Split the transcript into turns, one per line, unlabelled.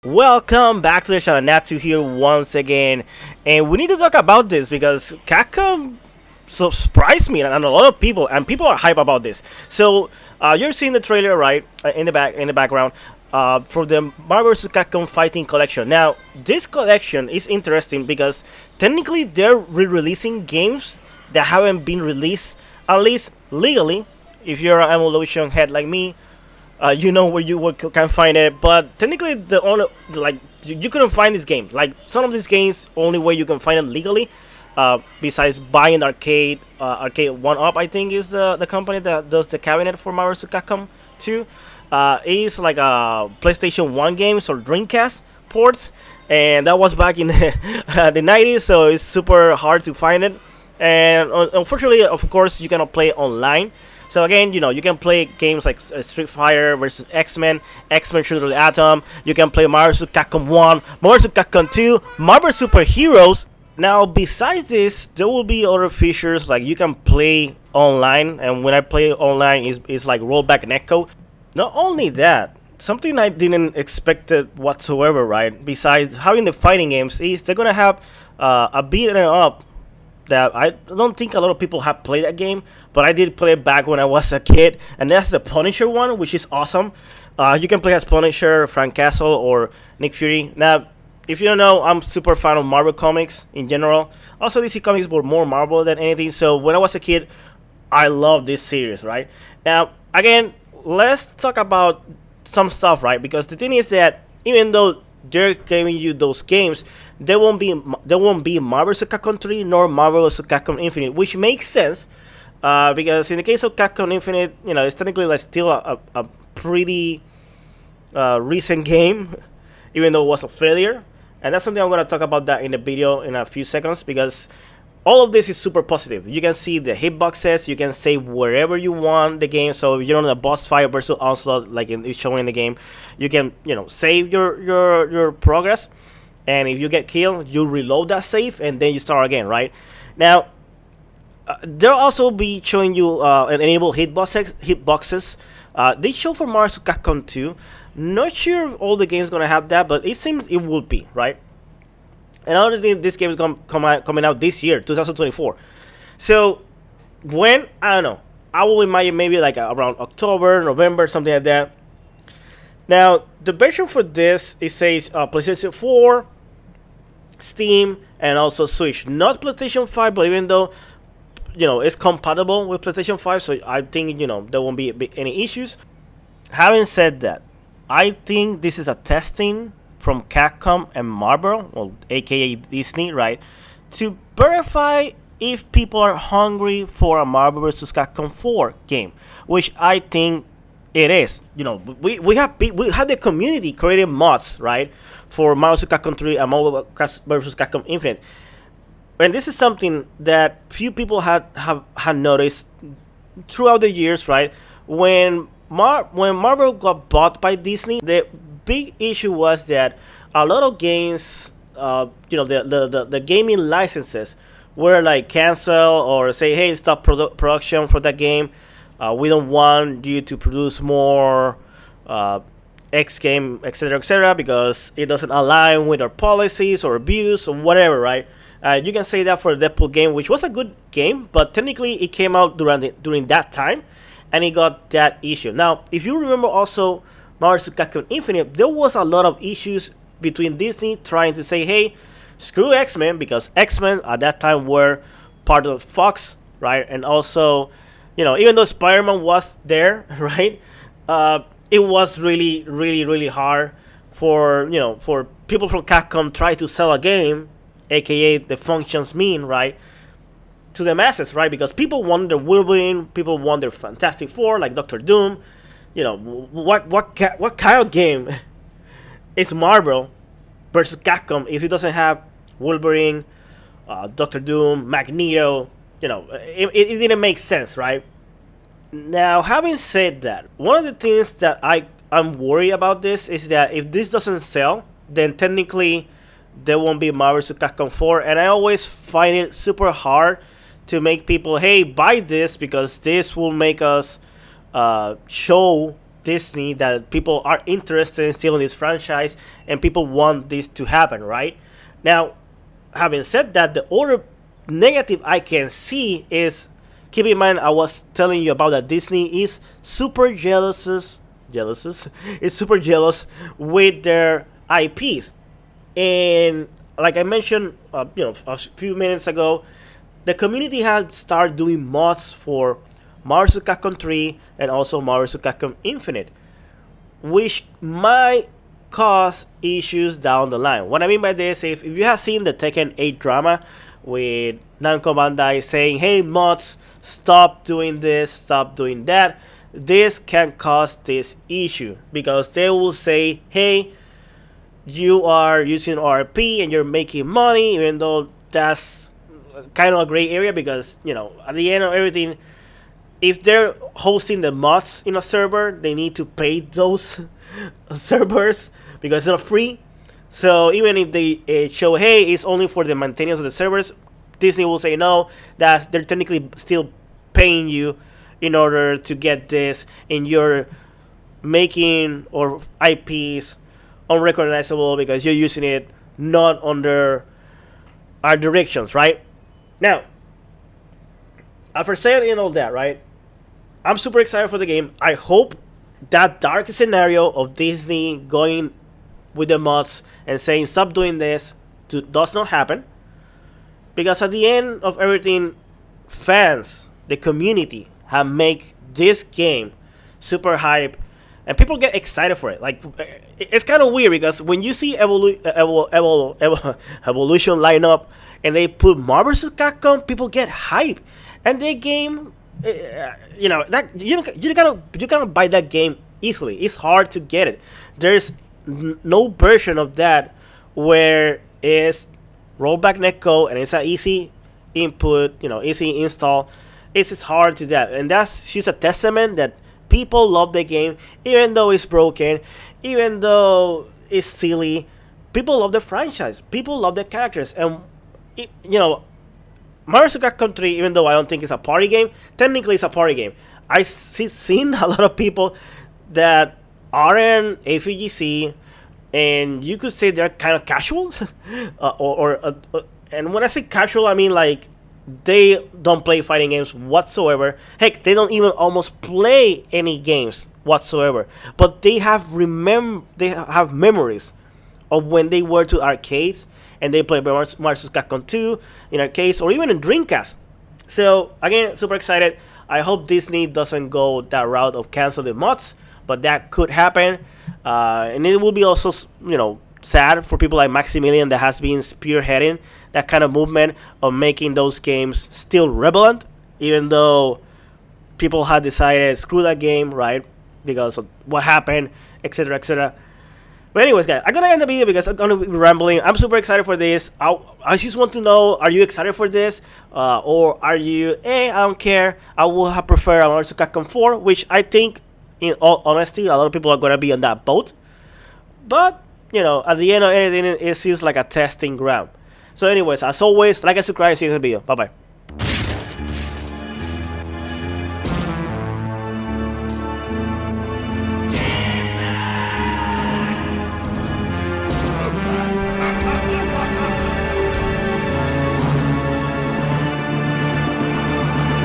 Welcome back to the channel. Natsu here once again, and we need to talk about this because Capcom surprised me and a lot of people, and people are hype about this. So you're seeing the trailer, right, in the background, for the Marvel vs. Capcom Fighting Collection. Now, this collection is interesting because technically they're re-releasing games that haven't been released, at least legally. If you're an Evolution head like me, you know where can find it. But technically, the only you couldn't find this game. Like some of these games, only way you can find them legally, besides buying Arcade One Up, I think is the company that does the cabinet for Marvel vs. Capcom 2. Is like a PlayStation 1 games or Dreamcast ports, and that was back in the 90s, so it's super hard to find it. And unfortunately, of course, you cannot play online. So again, you can play games like Street Fighter versus X-Men, X-Men Shooter the Atom. You can play Marvel vs. Capcom 1, Marvel vs. Capcom 2, Marvel Superheroes. Now, besides this, there will be other features like you can play online, and when I play online, is like rollback netcode. Not only that, something I didn't expect it whatsoever, right? Besides having the fighting games, is they're gonna have a beat 'em up that I don't think a lot of people have played that game, but I did play it back when I was a kid, and that's the Punisher one, which is awesome. You can play as Punisher, Frank Castle, or Nick Fury. Now, if you don't know, I'm super fan of Marvel comics in general. Also, DC comics were more Marvel than anything. So when I was a kid, I loved this series, right? Now, again, let's talk about some stuff, right? Because the thing is that even though they're giving you those games, there won't be Marvel vs. Capcom 3 nor Marvel vs. Capcom Infinite, which makes sense because in the case of Capcom Infinite, it's technically like still a pretty recent game, even though it was a failure, and that's something I'm gonna talk about that in the video in a few seconds because all of this is super positive. You can see the hitboxes. You can save wherever you want the game. So if you're on a boss fight versus onslaught, like it's showing in the game, you can save your progress. And if you get killed, you reload that save and then you start again, right? Now, they'll also be showing you an enable hitboxes. They show for Mars Capcom 2. Not sure if all the games gonna have that, but it seems it will be, right? And I don't think this game is coming out this year, 2024. So when, I don't know, I will imagine maybe like around October, November, something like that. Now the version for this, it says PlayStation 4, Steam, and also Switch. Not PlayStation 5, but even though it's compatible with PlayStation 5, so I think there won't be any issues. Having said that, I think this is a testing from Capcom and Marvel, or aka Disney, right, to verify if people are hungry for a Marvel vs. Capcom 4 game, which I think it is. We have the community creating mods, right, for Marvel vs. Capcom 3 and Marvel vs. Capcom Infinite, and this is something that few people had noticed throughout the years, right? When Marvel got bought by Disney, the big issue was that a lot of games, the gaming licenses were like cancel or say, hey, stop production for that game. We don't want you to produce more X game, etc., because it doesn't align with our policies or views or whatever, right? You can say that for the Deadpool game, which was a good game, but technically it came out during that time, and it got that issue. Now, if you remember also Marvel vs. Capcom Infinite, there was a lot of issues between Disney trying to say, hey, screw X-Men, because X-Men at that time were part of Fox, right? And also, even though Spider-Man was there, right, it was really, really, really hard for people from Capcom try to sell a game, aka the functions mean, right, to the masses, right? Because people want their Wolverine, people want their Fantastic Four, like Doctor Doom. What kind of game is Marvel versus Capcom if it doesn't have Wolverine, Doctor Doom, Magneto? It didn't make sense, right? Now, having said that, one of the things that I'm worried about this is that if this doesn't sell, then technically there won't be Marvel vs. Capcom 4, and I always find it super hard to make people, hey, buy this because this will make us show Disney that people are interested in still in this franchise and people want this to happen, right? Now, having said that, the other negative I can see is, keep in mind I was telling you about that Disney is super jealous is super jealous with their IPs, and like I mentioned, a few minutes ago, the community had started doing mods for Marvel vs. Capcom 3 and also Marvel vs. Capcom Infinite, which might cause issues down the line. What I mean by this, if you have seen the Tekken 8 drama with Namco Bandai saying, hey mods, stop doing this, stop doing that, this can cause this issue because they will say, hey, you are using RP and you're making money, even though that's kind of a gray area because, at the end of everything, if they're hosting the mods in a server, they need to pay those servers because it's not free. So even if they show, hey, it's only for the maintenance of the servers, Disney will say no, that they're technically still paying you in order to get this, and you're making or IPs unrecognizable because you're using it not under our directions, right? Now, after saying all that, right, I'm super excited for the game. I hope that dark scenario of Disney going with the mods and saying stop doing this does not happen, because at the end of everything, fans, the community, have make this game super hype and people get excited for it. Like, it's kind of weird because when you see Evolution line up and they put Marvel vs. Capcom, people get hype, and the game, that you gotta buy that game easily. It's hard to get it. There's no version of that where it's rollback netcode and it's an easy input, easy install. It's just hard to that, and that's just a testament that people love the game, even though it's broken, even though it's silly. People love the franchise. People love the characters, and Mario vs. Capcom 3, even though I don't think it's a party game, technically it's a party game. I've seen a lot of people that are in AVGC, and you could say they're kind of casual, and when I say casual, I mean like they don't play fighting games whatsoever. Heck, they don't even almost play any games whatsoever. But they have memories of when they were to arcades and they played Mario vs. Capcom 2 in arcades or even in Dreamcast. So again, super excited. I hope Disney doesn't go that route of cancel the mods, but that could happen, and it will be also sad for people like Maximilian that has been spearheading that kind of movement of making those games still relevant, even though people had decided screw that game, right, because of what happened, etc., etc. But anyways, guys, I'm gonna end the video because I'm gonna be rambling. I'm super excited for this. I just want to know, are you excited for this, or are you, I don't care, I would have preferred Mario vs. Capcom 4, which I think, in all honesty, a lot of people are gonna be on that boat. But at the end of anything, it seems like a testing ground. So anyways, as always, like and subscribe, see you in the video. Bye bye.